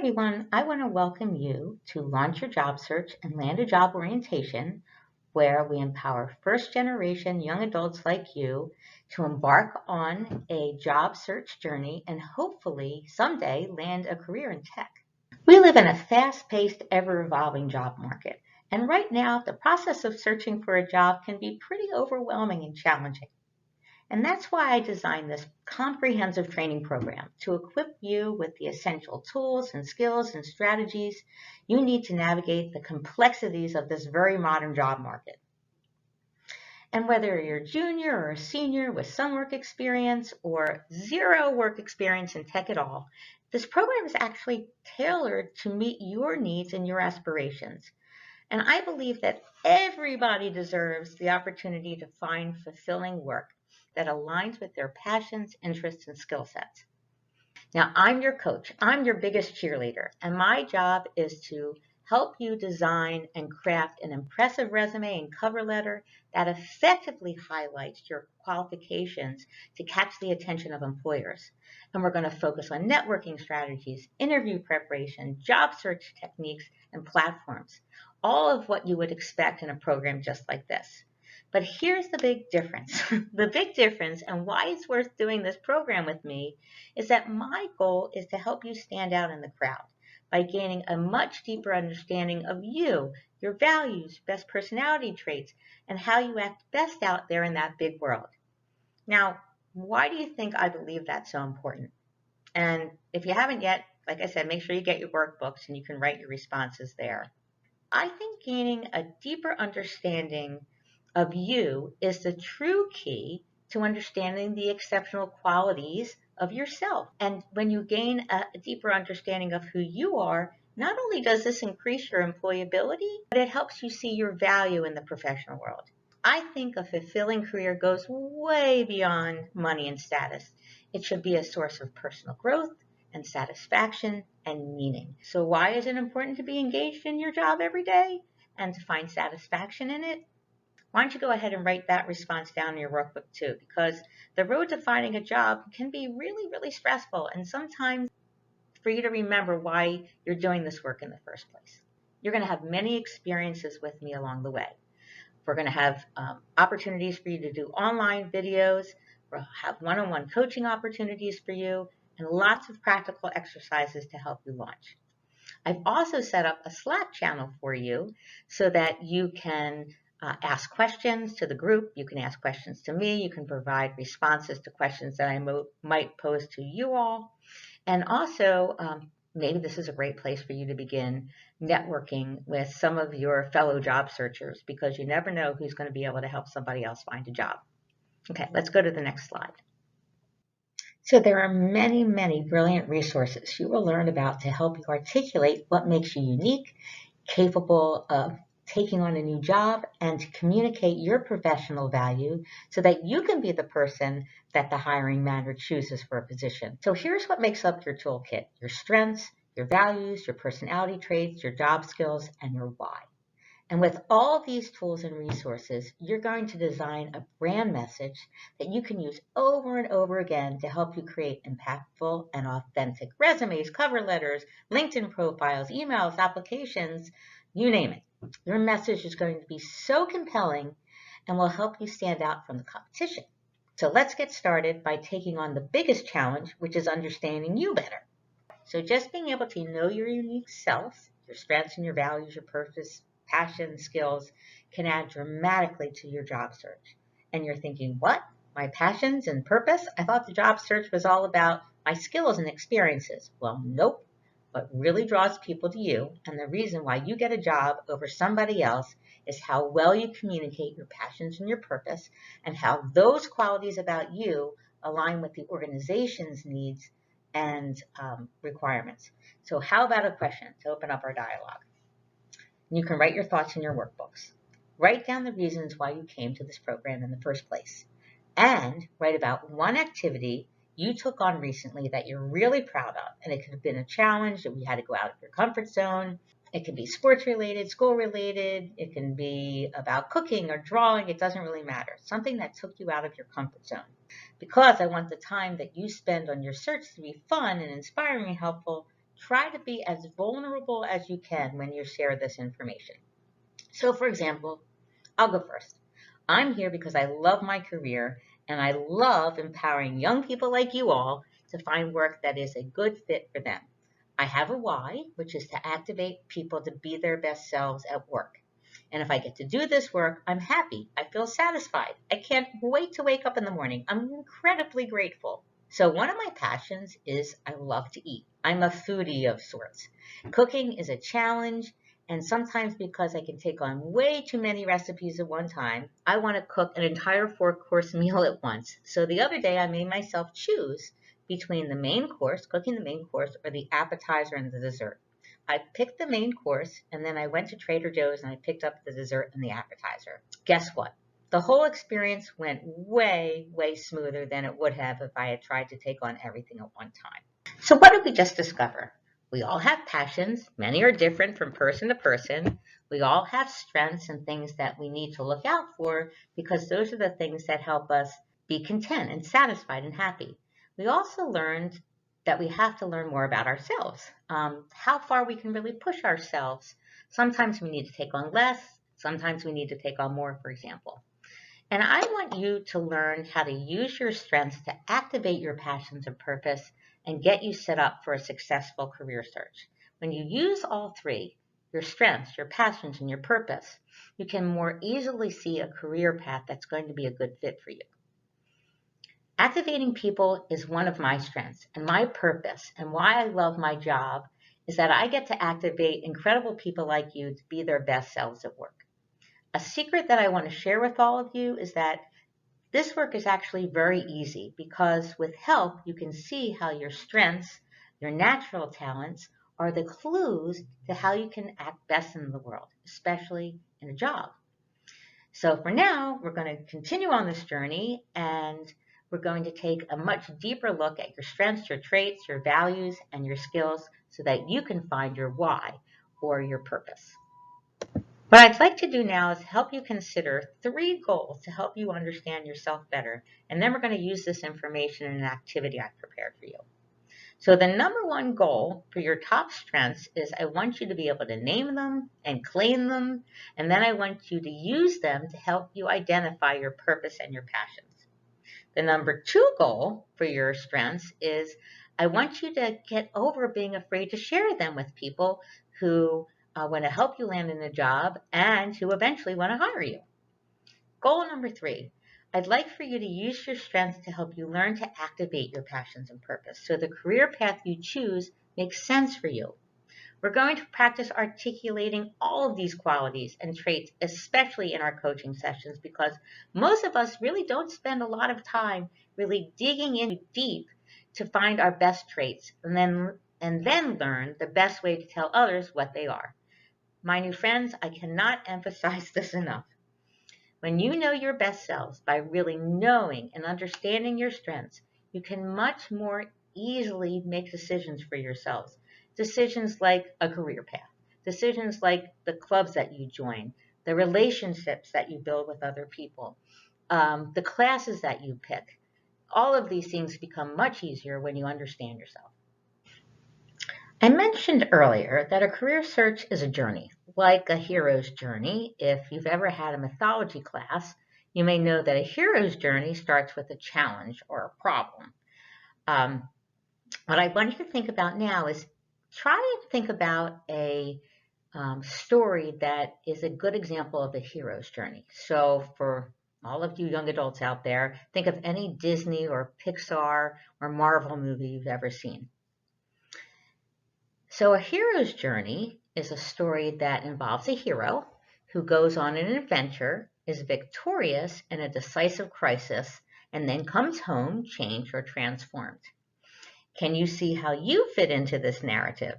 everyone. I want to welcome you to Launch Your Job Search and Land a Job Orientation, where we empower first generation young adults like you to embark on a job search journey and hopefully someday land a career in tech. We live in a fast paced, ever evolving job market. And right now, the process of searching for a job can be pretty overwhelming and challenging. And that's why I designed this comprehensive training program to equip you with the essential tools and skills and strategies you need to navigate the complexities of this very modern job market. And whether you're a junior or a senior with some work experience or zero work experience in tech at all, this program is actually tailored to meet your needs and your aspirations. And I believe that everybody deserves the opportunity to find fulfilling work that aligns with their passions, interests, and skill sets. Now, I'm your coach. I'm your biggest cheerleader, and my job is to help you design and craft an impressive resume and cover letter that effectively highlights your qualifications to catch the attention of employers. And we're going to focus on networking strategies, interview preparation, job search techniques, and platforms, all of what you would expect in a program just like this. But here's the big difference. The big difference and why it's worth doing this program with me is that my goal is to help you stand out in the crowd by gaining a much deeper understanding of you, your values, best personality traits, and how you act best out there in that big world. Now, why do you think I believe that's so important? And if you haven't yet, like I said, make sure you get your workbooks and you can write your responses there. I think gaining a deeper understanding of you is the true key to understanding the exceptional qualities of yourself. And when you gain a deeper understanding of who you are, not only does this increase your employability, but it helps you see your value in the professional world. I think a fulfilling career goes way beyond money and status. It should be a source of personal growth and satisfaction and meaning. So why is it important to be engaged in your job every day and to find satisfaction in it? Why don't you go ahead and write that response down in your workbook too, because the road to finding a job can be really, really stressful, and sometimes for you to remember why you're doing this work in the first place. You're going to have many experiences with me along the way. We're going to have opportunities for you to do online videos. We'll have one-on-one coaching opportunities for you and lots of practical exercises to help you launch. I've also set up a Slack channel for you so that you can ask questions to the group. You can ask questions to me. You can provide responses to questions that I might pose to you all. And also, maybe this is a great place for you to begin networking with some of your fellow job searchers, because you never know who's going to be able to help somebody else find a job. Okay, let's go to the next slide. So there are many, many brilliant resources you will learn about to help you articulate what makes you unique, capable of taking on a new job, and to communicate your professional value so that you can be the person that the hiring manager chooses for a position. So here's what makes up your toolkit: your strengths, your values, your personality traits, your job skills, and your why. And with all these tools and resources, you're going to design a brand message that you can use over and over again to help you create impactful and authentic resumes, cover letters, LinkedIn profiles, emails, applications, you name it. Your message is going to be so compelling and will help you stand out from the competition. So let's get started by taking on the biggest challenge, which is understanding you better. So just being able to know your unique self, your strengths and your values, your purpose, passion, skills can add dramatically to your job search. And you're thinking, what? My passions and purpose? I thought the job search was all about my skills and experiences. Well, nope. What really draws people to you, and the reason why you get a job over somebody else, is how well you communicate your passions and your purpose, and how those qualities about you align with the organization's needs and requirements. So how about a question to open up our dialogue? You can write your thoughts in your workbooks. Write down the reasons why you came to this program in the first place. And write about one activity you took on recently that you're really proud of. And it could have been a challenge that we had to go out of your comfort zone. It can be sports related, school related. It can be about cooking or drawing. It doesn't really matter. Something that took you out of your comfort zone. Because I want the time that you spend on your search to be fun and inspiring and helpful, try to be as vulnerable as you can when you share this information. So, for example, I'll go first. I'm here because I love my career and I love empowering young people like you all to find work that is a good fit for them. I have a why, which is to activate people to be their best selves at work. And if I get to do this work, I'm happy. I feel satisfied. I can't wait to wake up in the morning. I'm incredibly grateful. So, one of my passions is I love to eat. I'm a foodie of sorts. Cooking is a challenge, and sometimes because I can take on way too many recipes at one time, I want to cook an entire 4-course meal at once. So, the other day I made myself choose between the main course, cooking the main course, or the appetizer and the dessert. I picked the main course and then I went to Trader Joe's and I picked up the dessert and the appetizer. Guess what? The whole experience went way, way smoother than it would have if I had tried to take on everything at one time. So, what did we just discover? We all have passions. Many are different from person to person. We all have strengths and things that we need to look out for because those are the things that help us be content and satisfied and happy. We also learned that we have to learn more about ourselves, how far we can really push ourselves. Sometimes we need to take on less, sometimes we need to take on more, for example. And I want you to learn how to use your strengths to activate your passions and purpose and get you set up for a successful career search. When you use all three, your strengths, your passions, and your purpose, you can more easily see a career path that's going to be a good fit for you. Activating people is one of my strengths, and my purpose and why I love my job is that I get to activate incredible people like you to be their best selves at work. A secret that I want to share with all of you is that this work is actually very easy because with help, you can see how your strengths, your natural talents, are the clues to how you can act best in the world, especially in a job. So for now, we're going to continue on this journey and we're going to take a much deeper look at your strengths, your traits, your values, and your skills so that you can find your why or your purpose. What I'd like to do now is help you consider 3 goals to help you understand yourself better, and then we're going to use this information in an activity I've prepared for you. So the number 1 goal for your top strengths is I want you to be able to name them and claim them, and then I want you to use them to help you identify your purpose and your passions. The number 2 goal for your strengths is I want you to get over being afraid to share them with people who want to help you land in a job and who eventually want to hire you. Goal number 3, I'd like for you to use your strengths to help you learn to activate your passions and purpose so the career path you choose makes sense for you. We're going to practice articulating all of these qualities and traits, especially in our coaching sessions, because most of us really don't spend a lot of time really digging in deep to find our best traits and then learn the best way to tell others what they are. My new friends, I cannot emphasize this enough. When you know your best selves by really knowing and understanding your strengths, you can much more easily make decisions for yourselves. Decisions like a career path, decisions like the clubs that you join, the relationships that you build with other people, the classes that you pick. All of these things become much easier when you understand yourself. I mentioned earlier that a career search is a journey, like a hero's journey. If you've ever had a mythology class, you may know that a hero's journey starts with a challenge or a problem. Um, what I want you to think about now is try and think about a story that is a good example of a hero's journey. So for all of you young adults out there, think of any Disney or Pixar or Marvel movie you've ever seen. So a hero's journey is a story that involves a hero who goes on an adventure, is victorious in a decisive crisis, and then comes home changed or transformed. Can you see how you fit into this narrative?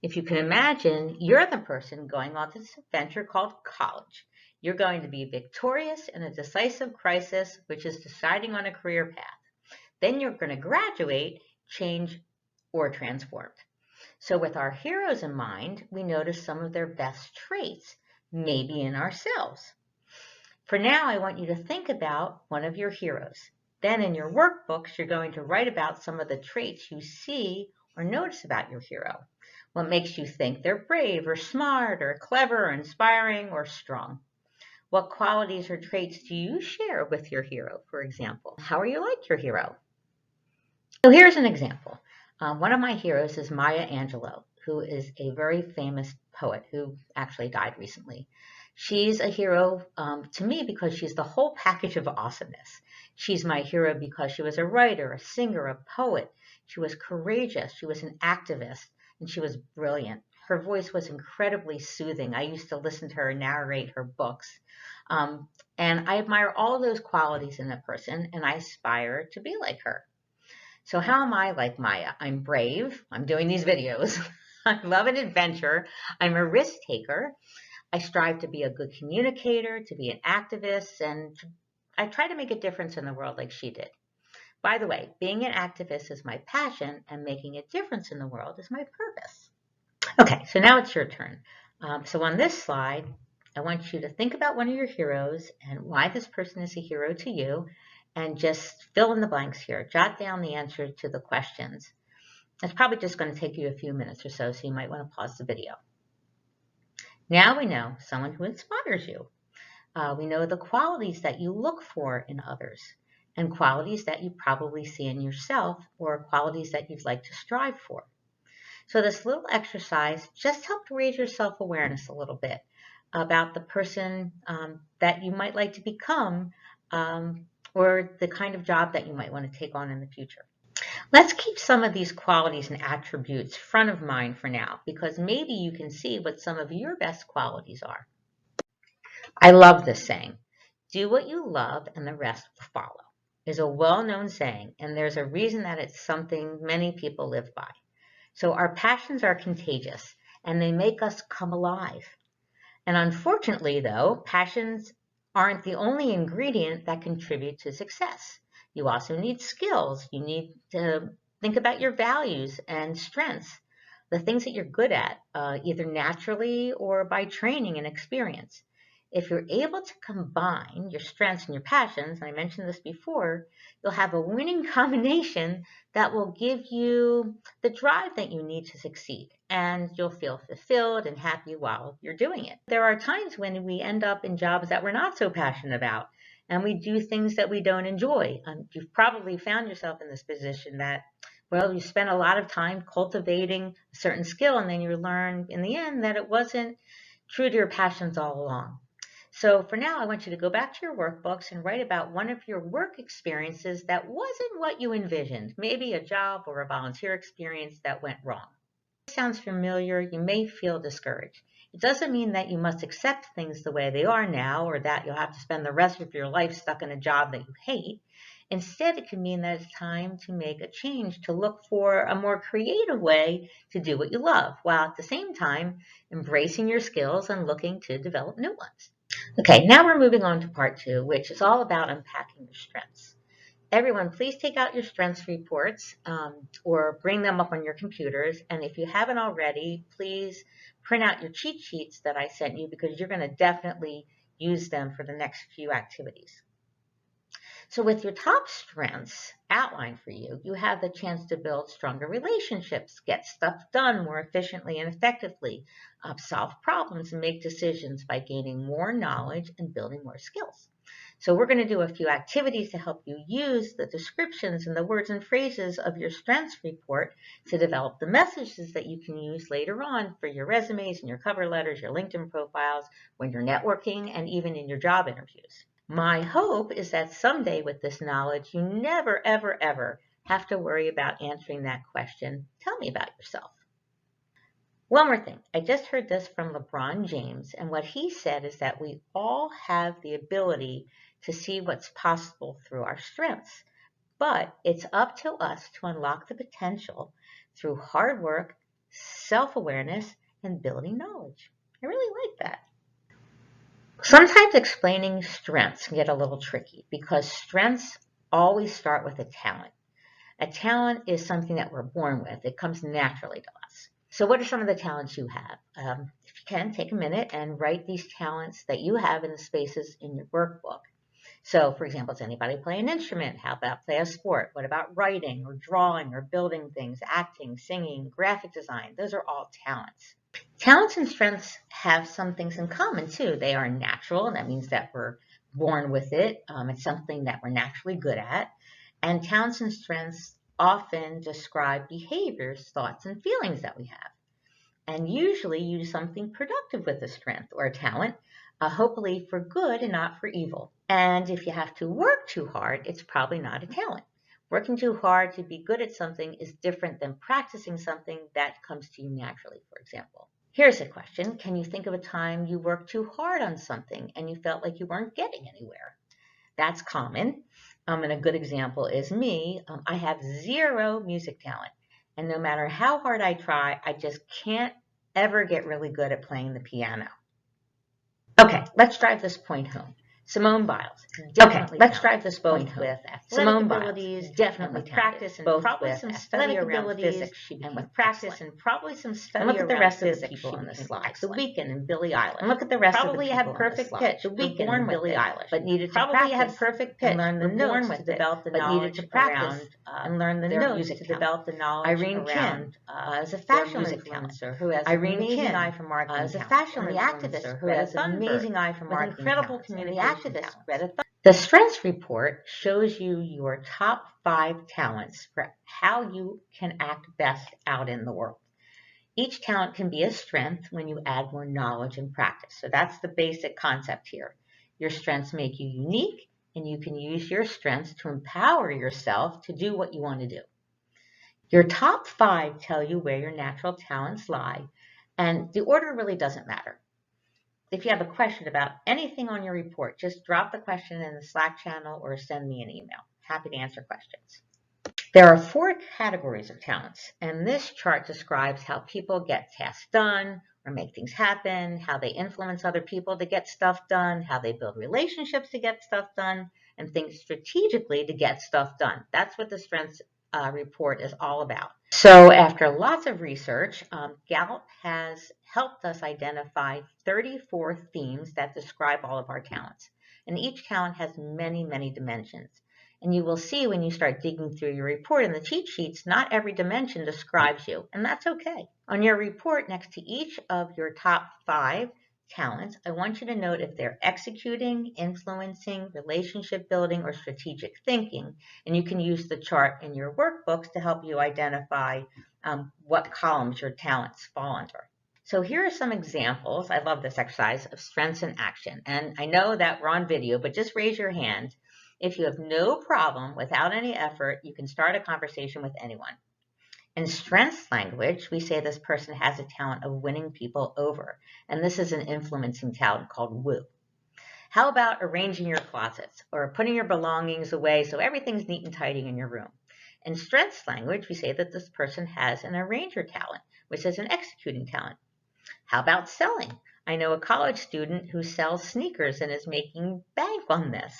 If you can imagine, you're the person going on this adventure called college. You're going to be victorious in a decisive crisis, which is deciding on a career path. Then you're going to graduate, change, or transformed. So with our heroes in mind, we notice some of their best traits, maybe in ourselves. For now, I want you to think about one of your heroes. Then in your workbooks, you're going to write about some of the traits you see or notice about your hero? What makes you think they're brave or smart or clever or inspiring or strong? What qualities or traits do you share with your hero, for example? How are you like your hero? So here's an example. One of my heroes is Maya Angelou, who is a very famous poet who actually died recently. She's a hero to me because she's the whole package of awesomeness. She's my hero because she was a writer, a singer, a poet. She was courageous. She was an activist, and she was brilliant. Her voice was incredibly soothing. I used to listen to her narrate her books. Um, and I admire all of those qualities in a person, and I aspire to be like her. So how am I like Maya? I'm brave. I'm doing these videos. I love an adventure. I'm a risk taker. I strive to be a good communicator, to be an activist, and I try to make a difference in the world like she did. By the way, being an activist is my passion, and making a difference in the world is my purpose. Okay, so now it's your turn. So on this slide, I want you to think about one of your heroes and why this person is a hero to you, and just fill in the blanks here. Jot down the answer to the questions. It's probably just going to take you a few minutes or so you might want to pause the video. Now we know someone who inspires you. We know the qualities that you look for in others, and qualities that you probably see in yourself, or qualities that you'd like to strive for. So this little exercise just helped raise your self-awareness a little bit about the person that you might like to become, or the kind of job that you might want to take on in the future. Let's keep some of these qualities and attributes front of mind for now, because maybe you can see what some of your best qualities are. I love this saying, do what you love and the rest will follow, is a well-known saying, and there's a reason that it's something many people live by. So our passions are contagious, and they make us come alive. And unfortunately, though, passions aren't the only ingredient that contribute to success. You also need skills. You need to think about your values and strengths, the things that you're good at, either naturally or by training and experience. If you're able to combine your strengths and your passions, and I mentioned this before, you'll have a winning combination that will give you the drive that you need to succeed, and you'll feel fulfilled and happy while you're doing it. There are times when we end up in jobs that we're not so passionate about, and we do things that we don't enjoy. You've probably found yourself in this position that, well, you spent a lot of time cultivating a certain skill, and then you learn in the end that it wasn't true to your passions all along. So for now, I want you to go back to your workbooks and write about one of your work experiences that wasn't what you envisioned, maybe a job or a volunteer experience that went wrong. If this sounds familiar, you may feel discouraged. It doesn't mean that you must accept things the way they are now, or that you'll have to spend the rest of your life stuck in a job that you hate. Instead, it can mean that it's time to make a change, to look for a more creative way to do what you love, while at the same time embracing your skills and looking to develop new ones. Okay, now we're moving on to part 2, which is all about unpacking your strengths. Everyone, please take out your strengths reports or bring them up on your computers. And if you haven't already, please print out your cheat sheets that I sent you, because you're going to definitely use them for the next few activities. So with your top strengths outlined for you, you have the chance to build stronger relationships, get stuff done more efficiently and effectively, solve problems and make decisions by gaining more knowledge and building more skills. So we're going to do a few activities to help you use the descriptions and the words and phrases of your strengths report to develop the messages that you can use later on for your resumes and your cover letters, your LinkedIn profiles, when you're networking, and even in your job interviews. My hope is that someday with this knowledge, you never, ever, ever have to worry about answering that question, tell me about yourself. One more thing, I just heard this from LeBron James, and what he said is that we all have the ability to see what's possible through our strengths, but it's up to us to unlock the potential through hard work, self-awareness, and building knowledge. I really like that. Sometimes explaining strengths can get a little tricky, because strengths always start with a talent. A talent is something that we're born with. It comes naturally to us. So what are some of the talents you have? If you can, take a minute and write these talents that you have in the spaces in your workbook. So, for example, does anybody play an instrument? How about play a sport? What about writing or drawing or building things, acting, singing, graphic design? Those are all talents. Talents and strengths have some things in common too. They are natural, and that means that we're born with it. It's something that we're naturally good at. And talents and strengths often describe behaviors, thoughts, and feelings that we have. And usually you do something productive with a strength or a talent, hopefully for good and not for evil. And if you have to work too hard, it's probably not a talent. Working too hard to be good at something is different than practicing something that comes to you naturally, for example. Here's a question. Can you think of a time you worked too hard on something and you felt like you weren't getting anywhere? That's common. And a good example is me. I have zero music talent. And no matter how hard I try, I just can't ever get really good at playing the piano. Okay, let's drive this point home. Simone Biles, definitely. Let's drive this point home. With Simone abilities, definitely with practice and probably some study around physics, and with practice and probably some study. Look at the rest of the people on the slide. The Weeknd and Billie Eilish. And look at the rest of the people had perfect pitch. The Weeknd and Billie Eilish, but needed to probably had perfect pitch and learn the notes to develop the knowledge to practice and learn the notes to develop the knowledge. Irene Kim is a fashion influencer who has an amazing eye for marketing. Is a fashion influencer who has an amazing eye for marketing. Incredible communication. The strengths report shows you your top 5 talents for how you can act best out in the world. Each talent can be a strength when you add more knowledge and practice. So that's the basic concept here. Your strengths make you unique, and you can use your strengths to empower yourself to do what you want to do. Your top 5 tell you where your natural talents lie, and the order really doesn't matter. If you have a question about anything on your report, just drop the question in the Slack channel or send me an email. Happy to answer questions. There are 4 categories of talents, and this chart describes how people get tasks done or make things happen, how they influence other people to get stuff done, how they build relationships to get stuff done, and think strategically to get stuff done. That's what the strengths report is all about. So after lots of research, Gallup has helped us identify 34 themes that describe all of our talents. And each talent has many, many dimensions. And you will see when you start digging through your report in the cheat sheets, not every dimension describes you, and that's okay. On your report, next to each of your top 5 talents, I want you to note if they're executing, influencing, relationship building, or strategic thinking. And you can use the chart in your workbooks to help you identify what columns your talents fall under. So here are some examples. I love this exercise of strengths in action. And I know that we're on video, but just raise your hand. If you have no problem, without any effort, you can start a conversation with anyone. In strengths language, we say this person has a talent of winning people over, and this is an influencing talent called woo. How about arranging your closets or putting your belongings away so everything's neat and tidy in your room? In strengths language, we say that this person has an arranger talent, which is an executing talent. How about selling? I know a college student who sells sneakers and is making bank on this.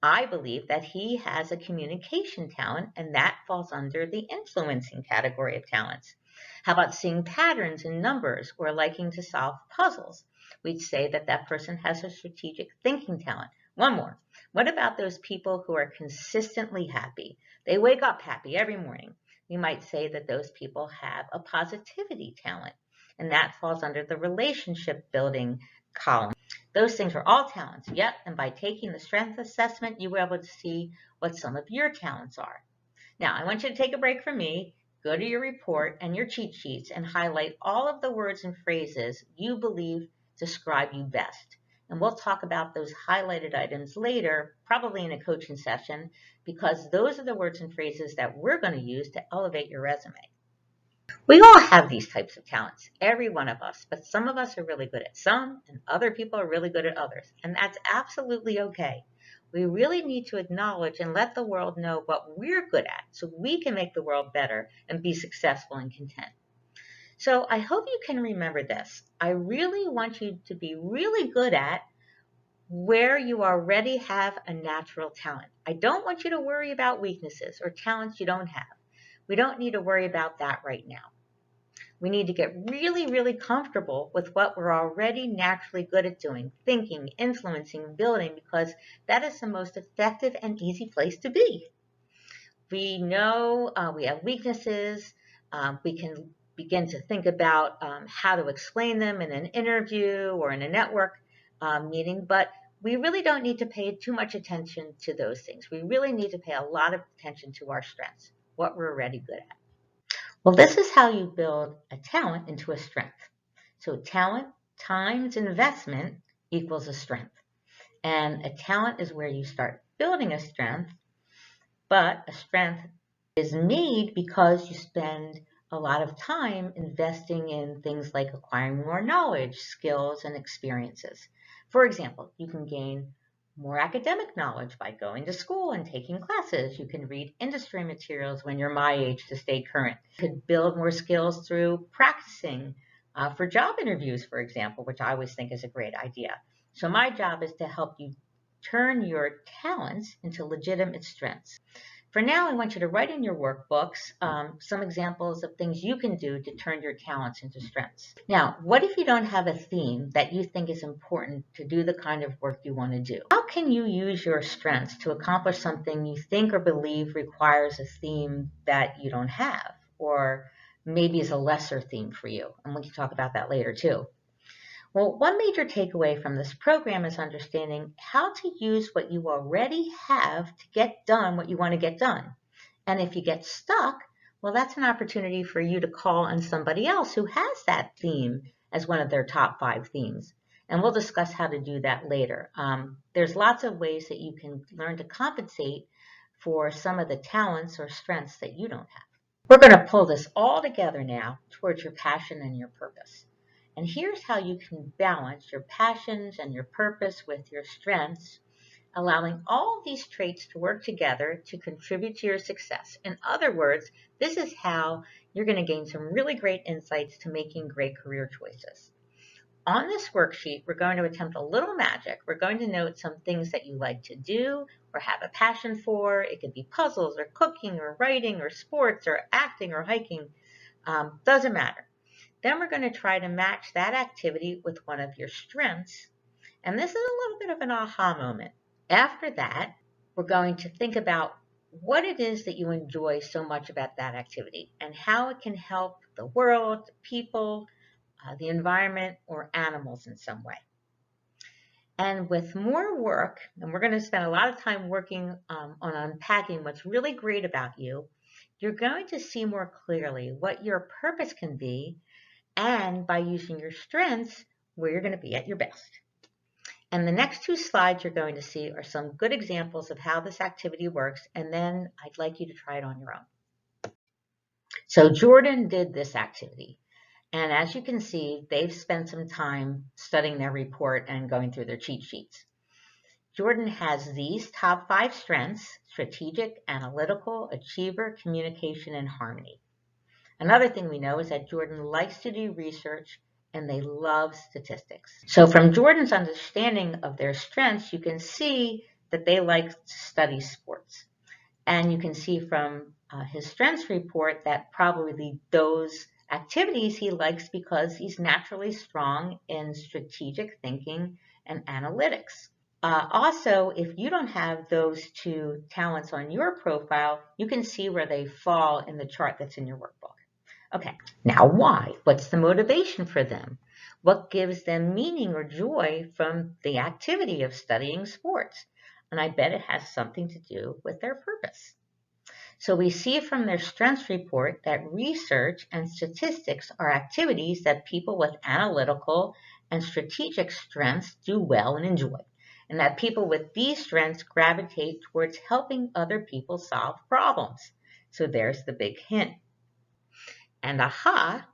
I believe that he has a communication talent, and that falls under the influencing category of talents. How about seeing patterns in numbers or liking to solve puzzles? We'd say that that person has a strategic thinking talent. One more. What about those people who are consistently happy? They wake up happy every morning. We might say that those people have a positivity talent, and that falls under the relationship building column. Those things are all talents, yep, and by taking the strength assessment, you were able to see what some of your talents are. Now, I want you to take a break from me, go to your report and your cheat sheets, and highlight all of the words and phrases you believe describe you best. And we'll talk about those highlighted items later, probably in a coaching session, because those are the words and phrases that we're going to use to elevate your resume. We all have these types of talents, every one of us, but some of us are really good at some and other people are really good at others, and that's absolutely okay. We really need to acknowledge and let the world know what we're good at so we can make the world better and be successful and content. So I hope you can remember this. I really want you to be really good at where you already have a natural talent. I don't want you to worry about weaknesses or talents you don't have. We don't need to worry about that right now. We need to get really, really comfortable with what we're already naturally good at doing, thinking, influencing, building, because that is the most effective and easy place to be. We know we have weaknesses. We can begin to think about how to explain them in an interview or in a network meeting, but we really don't need to pay too much attention to those things. We really need to pay a lot of attention to our strengths, what we're already good at. Well, this is how you build a talent into a strength. So talent times investment equals a strength. And a talent is where you start building a strength, but a strength is made because you spend a lot of time investing in things like acquiring more knowledge, skills, and experiences. For example, you can gain more academic knowledge by going to school and taking classes. You can read industry materials when you're my age to stay current. You could build more skills through practicing for job interviews, for example, which I always think is a great idea. So my job is to help you turn your talents into legitimate strengths. For now, I want you to write in your workbooks some examples of things you can do to turn your talents into strengths. Now, what if you don't have a theme that you think is important to do the kind of work you want to do? How can you use your strengths to accomplish something you think or believe requires a theme that you don't have, or maybe is a lesser theme for you? And we can talk about that later too. Well, one major takeaway from this program is understanding how to use what you already have to get done what you want to get done. And if you get stuck, well, that's an opportunity for you to call on somebody else who has that theme as one of their top 5 themes. And we'll discuss how to do that later. There's lots of ways that you can learn to compensate for some of the talents or strengths that you don't have. We're going to pull this all together now towards your passion and your purpose. And here's how you can balance your passions and your purpose with your strengths, allowing all of these traits to work together to contribute to your success. In other words, this is how you're going to gain some really great insights to making great career choices. On this worksheet, we're going to attempt a little magic. We're going to note some things that you like to do or have a passion for. It could be puzzles or cooking or writing or sports or acting or hiking. Doesn't matter. Then we're going to try to match that activity with one of your strengths. And this is a little bit of an aha moment. After that, we're going to think about what it is that you enjoy so much about that activity and how it can help the world, the people, the environment, or animals in some way. And with more work, and we're going to spend a lot of time working on unpacking what's really great about you, you're going to see more clearly what your purpose can be, and by using your strengths, where you're going to be at your best. And the next 2 slides you're going to see are some good examples of how this activity works, and then I'd like you to try it on your own. So Jordan did this activity, and as you can see, they've spent some time studying their report and going through their cheat sheets. Jordan has these top 5 strengths: strategic, analytical, achiever, communication, and harmony. Another thing we know is that Jordan likes to do research and they love statistics. So from Jordan's understanding of their strengths, you can see that they like to study sports. And you can see from his strengths report that probably those activities he likes because he's naturally strong in strategic thinking and analytics. Also, if you don't have those 2 talents on your profile, you can see where they fall in the chart that's in your workbook. Okay, now why? What's the motivation for them? What gives them meaning or joy from the activity of studying sports? And I bet it has something to do with their purpose. So we see from their strengths report that research and statistics are activities that people with analytical and strategic strengths do well and enjoy, and that people with these strengths gravitate towards helping other people solve problems. So there's the big hint. And aha,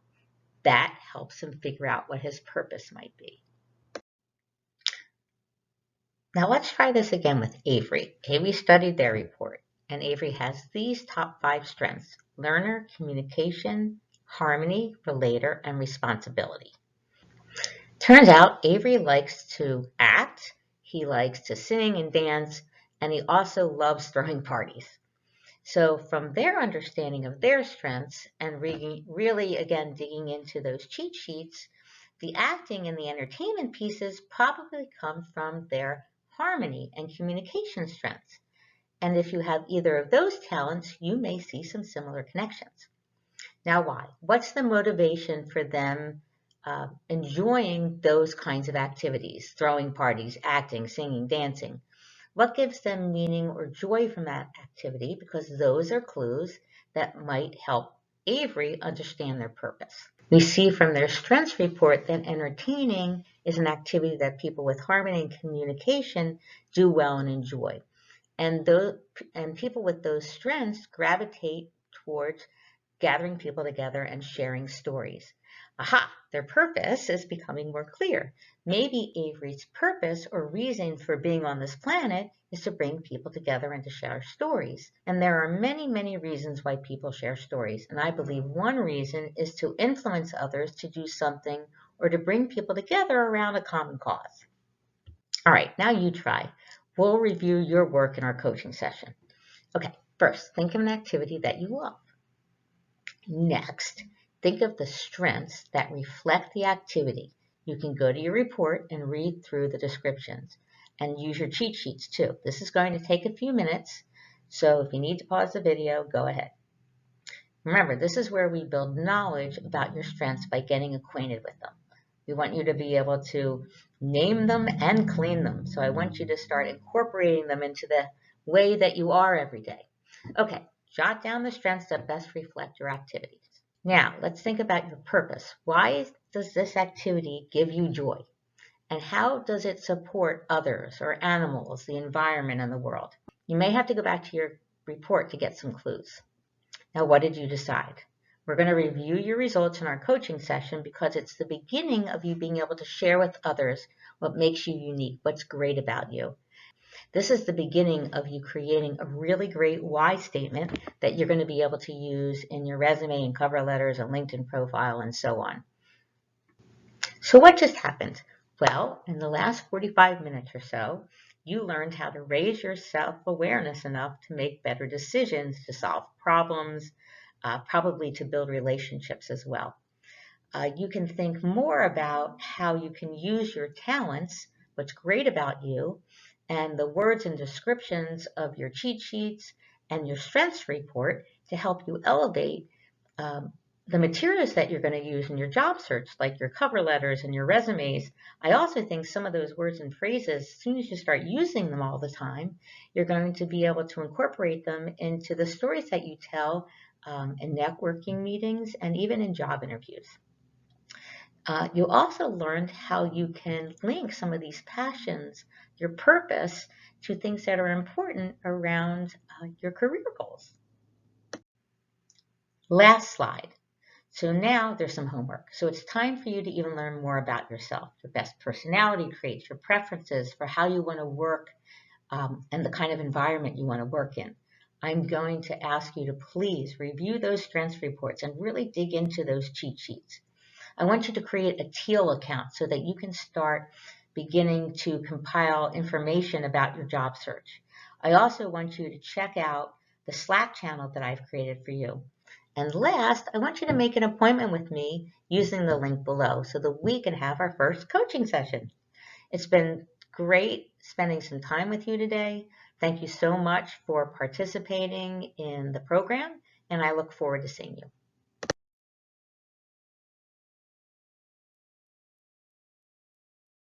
that helps him figure out what his purpose might be. Now let's try this again with Avery. Avery studied their report, and Avery has these top 5 strengths: learner, communication, harmony, relator, and responsibility. Turns out Avery likes to act, he likes to sing and dance, and he also loves throwing parties. So from their understanding of their strengths and really, again, digging into those cheat sheets, the acting and the entertainment pieces probably come from their harmony and communication strengths. And if you have either of those talents, you may see some similar connections. Now, why? What's the motivation for them enjoying those kinds of activities, throwing parties, acting, singing, dancing? What gives them meaning or joy from that activity? Because those are clues that might help Avery understand their purpose. We see from their strengths report that entertaining is an activity that people with harmony and communication do well and enjoy. And people with those strengths gravitate towards gathering people together and sharing stories. Aha, their purpose is becoming more clear. Maybe Avery's purpose or reason for being on this planet is to bring people together and to share stories. And there are many, many reasons why people share stories. And I believe one reason is to influence others to do something or to bring people together around a common cause. All right, now you try. We'll review your work in our coaching session. Okay, first, think of an activity that you love. Next, think of the strengths that reflect the activity. You can go to your report and read through the descriptions and use your cheat sheets too. This is going to take a few minutes, so if you need to pause the video, go ahead. Remember, this is where we build knowledge about your strengths by getting acquainted with them. We want you to be able to name them and clean them. So I want you to start incorporating them into the way that you are every day. Okay, jot down the strengths that best reflect your activities. Now, let's think about your purpose. Why does this activity give you joy? And how does it support others or animals, the environment, and the world? You may have to go back to your report to get some clues. Now, what did you decide? We're going to review your results in our coaching session because it's the beginning of you being able to share with others what makes you unique, what's great about you. This is the beginning of you creating a really great why statement that you're going to be able to use in your resume and cover letters and LinkedIn profile and so on. So what just happened? Well, in the last 45 minutes or so, you learned how to raise your self-awareness enough to make better decisions, to solve problems, probably to build relationships as well. You can think more about how you can use your talents, what's great about you, and the words and descriptions of your cheat sheets and your strengths report to help you elevate the materials that you're going to use in your job search, like your cover letters and your resumes. I also think some of those words and phrases, as soon as you start using them all the time, you're going to be able to incorporate them into the stories that you tell in networking meetings and even in job interviews. You also learned how you can link some of these passions, your purpose, to things that are important around your career goals. Last slide. So now there's some homework. So it's time for you to even learn more about yourself, your best personality traits, your preferences for how you want to work, and the kind of environment you want to work in. I'm going to ask you to please review those strengths reports and really dig into those cheat sheets. I want you to create a Teal account so that you can start beginning to compile information about your job search. I also want you to check out the Slack channel that I've created for you. And last, I want you to make an appointment with me using the link below so that we can have our first coaching session. It's been great spending some time with you today. Thank you so much for participating in the program, and I look forward to seeing you.